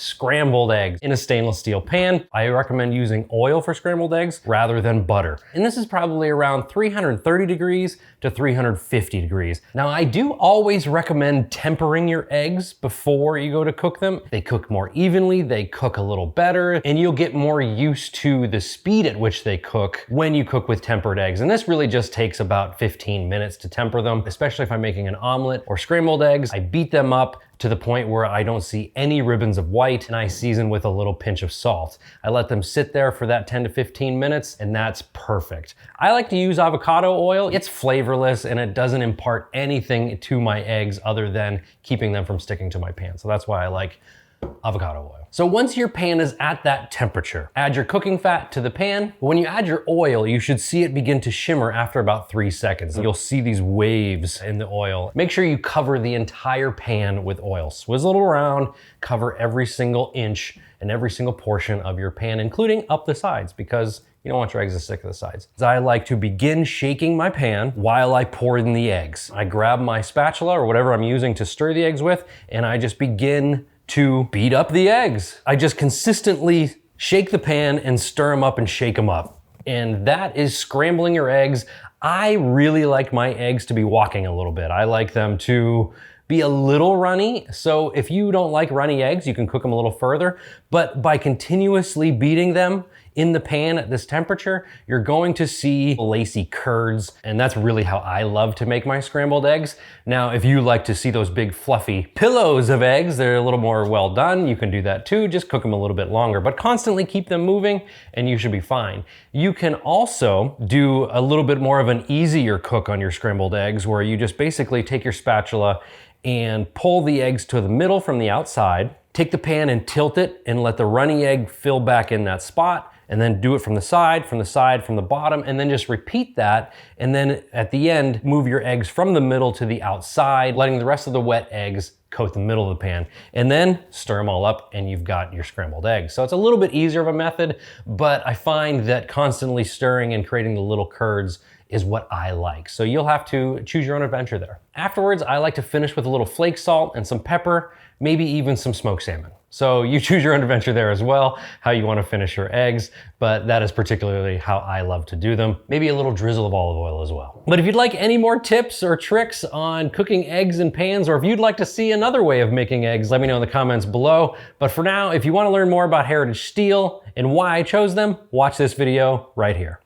scrambled eggs in a stainless steel pan. I recommend using oil for scrambled eggs rather than butter. And this is probably around 330 degrees to 350 degrees. Now, I do always recommend tempering your eggs before you go to cook them. They cook more evenly, they cook a little better, and you'll get more used to the speed at which they cook when you cook with tempered eggs. And this really just takes about 15 minutes to temper them, especially if I'm making an omelet or scrambled eggs. I beat them up to the point where I don't see any ribbons of white, and I season with a little pinch of salt. I let them sit there for that 10 to 15 minutes, and that's perfect. I like to use avocado oil. It's flavorless and it doesn't impart anything to my eggs other than keeping them from sticking to my pan. So that's why I like avocado oil. So once your pan is at that temperature, add your cooking fat to the pan. When you add your oil, you should see it begin to shimmer after about 3 seconds. You'll see these waves in the oil. Make sure you cover the entire pan with oil. Swizzle it around, cover every single inch and every single portion of your pan, including up the sides, because you don't want your eggs to stick to the sides. I like to begin shaking my pan while I pour in the eggs. I grab my spatula or whatever I'm using to stir the eggs with, and I just begin to beat up the eggs. I just consistently shake the pan and stir them up and shake them up. And that is scrambling your eggs. I really like my eggs to be walking a little bit. I like them to be a little runny. So if you don't like runny eggs, you can cook them a little further. But by continuously beating them in the pan at this temperature, you're going to see lacy curds, and that's really how I love to make my scrambled eggs. Now, if you like to see those big fluffy pillows of eggs, they're a little more well done, you can do that too, just cook them a little bit longer, but constantly keep them moving and you should be fine. You can also do a little bit more of an easier cook on your scrambled eggs, where you just basically take your spatula and pull the eggs to the middle from the outside, take the pan and tilt it and let the runny egg fill back in that spot, and then do it from the side, from the bottom, and then just repeat that. And then at the end, move your eggs from the middle to the outside, letting the rest of the wet eggs coat the middle of the pan, and then stir them all up and you've got your scrambled eggs. So it's a little bit easier of a method, but I find that constantly stirring and creating the little curds is what I like. So you'll have to choose your own adventure there. Afterwards, I like to finish with a little flake salt and some pepper, maybe even some smoked salmon. So you choose your own adventure there as well, how you want to finish your eggs, but that is particularly how I love to do them. Maybe a little drizzle of olive oil as well. But if you'd like any more tips or tricks on cooking eggs in pans, or if you'd like to see another way of making eggs, let me know in the comments below. But for now, if you want to learn more about Heritage Steel and why I chose them, watch this video right here.